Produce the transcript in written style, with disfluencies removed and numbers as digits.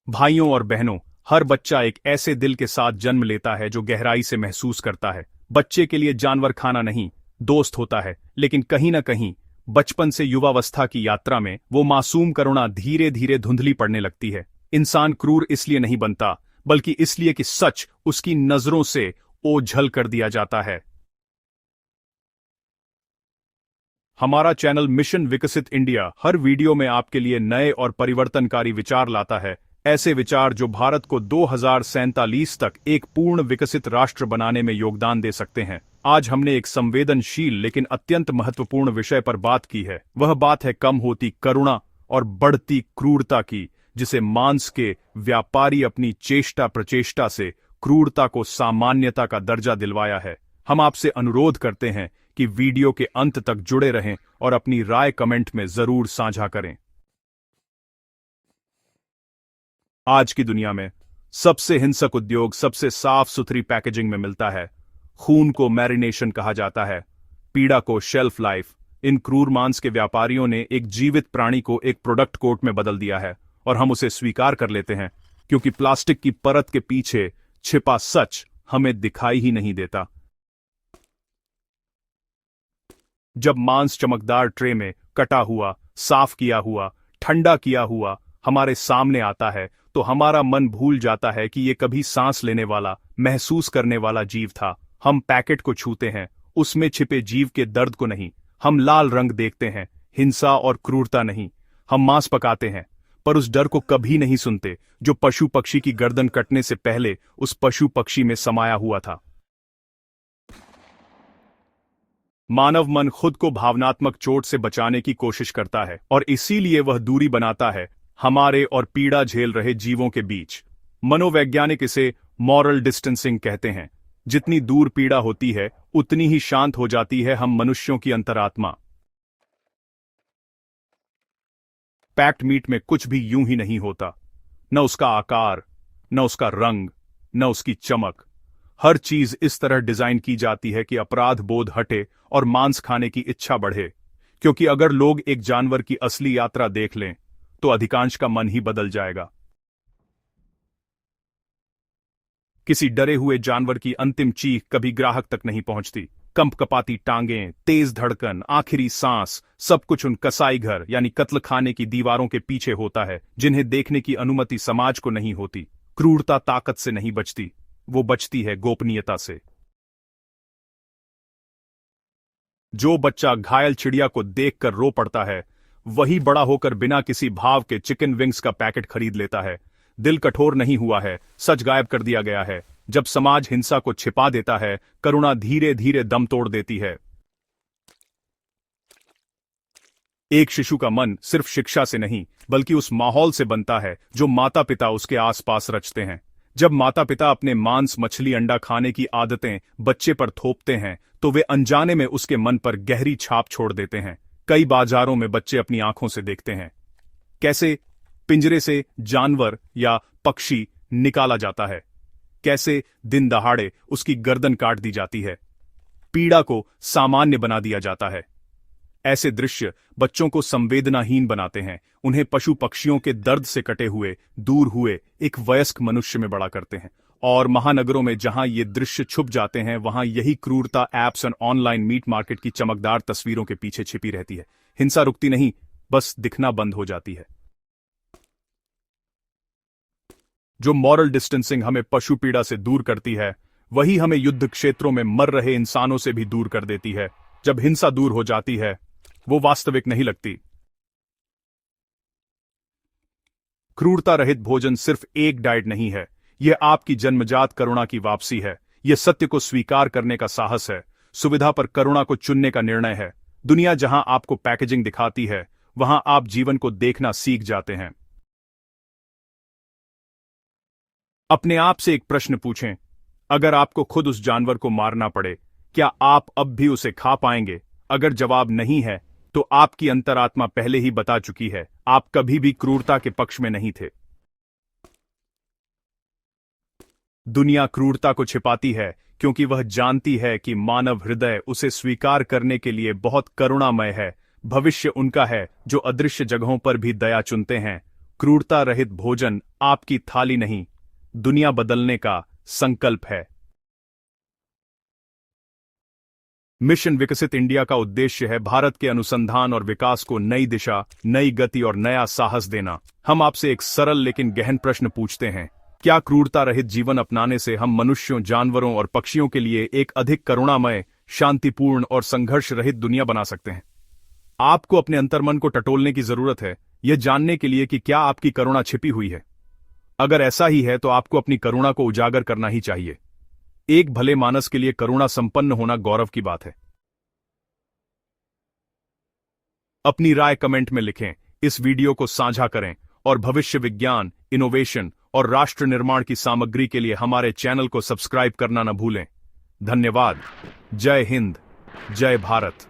भाइयों और बहनों, हर बच्चा एक ऐसे दिल के साथ जन्म लेता है जो गहराई से महसूस करता है। बच्चे के लिए जानवर खाना नहीं, दोस्त होता है, लेकिन कहीं न कहीं बचपन से युवावस्था की यात्रा में वो मासूम करुणा धीरे धीरे धुंधली पड़ने लगती है। इंसान क्रूर इसलिए नहीं बनता, बल्कि इसलिए कि सच उसकी नजरों से ओझल कर दिया जाता है। हमारा चैनल मिशन विकसित इंडिया हर वीडियो में आपके लिए नए और परिवर्तनकारी विचार लाता है। ऐसे विचार जो भारत को 2047 तक एक पूर्ण विकसित राष्ट्र बनाने में योगदान दे सकते हैं। आज हमने एक संवेदनशील लेकिन अत्यंत महत्वपूर्ण विषय पर बात की है। वह बात है कम होती करुणा और बढ़ती क्रूरता की, जिसे मांस के व्यापारी अपनी चेष्टा प्रचेष्टा से क्रूरता को सामान्यता का दर्जा दिलवाया है। हम आपसे अनुरोध करते हैं कि वीडियो के अंत तक जुड़े रहें और अपनी राय कमेंट में जरूर साझा करें। आज की दुनिया में सबसे हिंसक उद्योग सबसे साफ सुथरी पैकेजिंग में मिलता है। खून को मैरिनेशन कहा जाता है, पीड़ा को शेल्फ लाइफ। इन क्रूर मांस के व्यापारियों ने एक जीवित प्राणी को एक प्रोडक्ट कोर्ट में बदल दिया है, और हम उसे स्वीकार कर लेते हैं क्योंकि प्लास्टिक की परत के पीछे छिपा सच हमें दिखाई ही नहीं देता। जब मांस चमकदार ट्रे में कटा हुआ, साफ किया हुआ, ठंडा किया हुआ हमारे सामने आता है, तो हमारा मन भूल जाता है कि यह कभी सांस लेने वाला, महसूस करने वाला जीव था। हम पैकेट को छूते हैं, उसमें छिपे जीव के दर्द को नहीं। हम लाल रंग देखते हैं, हिंसा और क्रूरता नहीं। हम मांस पकाते हैं, पर उस डर को कभी नहीं सुनते जो पशु पक्षी की गर्दन कटने से पहले उस पशु पक्षी में समाया हुआ था। मानव मन खुद को भावनात्मक चोट से बचाने की कोशिश करता है, और इसीलिए वह दूरी बनाता है हमारे और पीड़ा झेल रहे जीवों के बीच। मनोवैज्ञानिक इसे मॉरल डिस्टेंसिंग कहते हैं। जितनी दूर पीड़ा होती है, उतनी ही शांत हो जाती है हम मनुष्यों की अंतरात्मा। पैक्ड मीट में कुछ भी यूं ही नहीं होता, न उसका आकार, न उसका रंग, न उसकी चमक। हर चीज इस तरह डिजाइन की जाती है कि अपराध बोध हटे और मांस खाने की इच्छा बढ़े। क्योंकि अगर लोग एक जानवर की असली यात्रा देख लें, तो अधिकांश का मन ही बदल जाएगा। किसी डरे हुए जानवर की अंतिम चीख कभी ग्राहक तक नहीं पहुंचती। कंपकपाती टांगें, तेज धड़कन, आखिरी सांस, सब कुछ उन कसाई घर यानी कत्ल खाने की दीवारों के पीछे होता है, जिन्हें देखने की अनुमति समाज को नहीं होती। क्रूरता ताकत से नहीं बचती, वो बचती है गोपनीयता से। जो बच्चा घायल चिड़िया को देखकर रो पड़ता है, वही बड़ा होकर बिना किसी भाव के चिकन विंग्स का पैकेट खरीद लेता है। दिल कठोर नहीं हुआ है, सच गायब कर दिया गया है। जब समाज हिंसा को छिपा देता है, करुणा धीरे धीरे दम तोड़ देती है। एक शिशु का मन सिर्फ शिक्षा से नहीं, बल्कि उस माहौल से बनता है जो माता पिता उसके आसपास रचते हैं। जब माता पिता अपने मांस, मछली, अंडा खाने की आदतें बच्चे पर थोपते हैं, तो वे अनजाने में उसके मन पर गहरी छाप छोड़ देते हैं। कई बाजारों में बच्चे अपनी आंखों से देखते हैं कैसे पिंजरे से जानवर या पक्षी निकाला जाता है, कैसे दिन दहाड़े उसकी गर्दन काट दी जाती है, पीड़ा को सामान्य बना दिया जाता है। ऐसे दृश्य बच्चों को संवेदनाहीन बनाते हैं, उन्हें पशु पक्षियों के दर्द से कटे हुए, दूर हुए एक वयस्क मनुष्य में बड़ा करते हैं। और महानगरों में जहां ये दृश्य छुप जाते हैं, वहां यही क्रूरता ऐप्स और ऑनलाइन मीट मार्केट की चमकदार तस्वीरों के पीछे छिपी रहती है। हिंसा रुकती नहीं, बस दिखना बंद हो जाती है। जो मॉरल डिस्टेंसिंग हमें पशु पीड़ा से दूर करती है, वही हमें युद्ध क्षेत्रों में मर रहे इंसानों से भी दूर कर देती है। जब हिंसा दूर हो जाती है, वो वास्तविक नहीं लगती। क्रूरता रहित भोजन सिर्फ एक डाइट नहीं है, यह आपकी जन्मजात करुणा की वापसी है। यह सत्य को स्वीकार करने का साहस है, सुविधा पर करुणा को चुनने का निर्णय है। दुनिया जहां आपको पैकेजिंग दिखाती है, वहां आप जीवन को देखना सीख जाते हैं। अपने आप से एक प्रश्न पूछें, अगर आपको खुद उस जानवर को मारना पड़े, क्या आप अब भी उसे खा पाएंगे? अगर जवाब नहीं है, तो आपकी अंतरात्मा पहले ही बता चुकी है, आप कभी भी क्रूरता के पक्ष में नहीं थे। दुनिया क्रूरता को छिपाती है क्योंकि वह जानती है कि मानव हृदय उसे स्वीकार करने के लिए बहुत करुणामय है। भविष्य उनका है जो अदृश्य जगहों पर भी दया चुनते हैं। क्रूरता रहित भोजन आपकी थाली नहीं, दुनिया बदलने का संकल्प है। मिशन विकसित इंडिया का उद्देश्य है भारत के अनुसंधान और विकास को नई दिशा, नई गति और नया साहस देना। हम आपसे एक सरल लेकिन गहन प्रश्न पूछते हैं, क्या क्रूरता रहित जीवन अपनाने से हम मनुष्यों, जानवरों और पक्षियों के लिए एक अधिक करुणामय, शांतिपूर्ण और संघर्ष रहित दुनिया बना सकते हैं? आपको अपने अंतर्मन को टटोलने की जरूरत है, यह जानने के लिए कि क्या आपकी करुणा छिपी हुई है। अगर ऐसा ही है तो आपको अपनी करुणा को उजागर करना ही चाहिए। एक भले मानस के लिए करुणा संपन्न होना गौरव की बात है। अपनी राय कमेंट में लिखें, इस वीडियो को साझा करें और भविष्य विज्ञान, इनोवेशन और राष्ट्र निर्माण की सामग्री के लिए हमारे चैनल को सब्सक्राइब करना न भूलें। धन्यवाद। जय हिंद, जय भारत।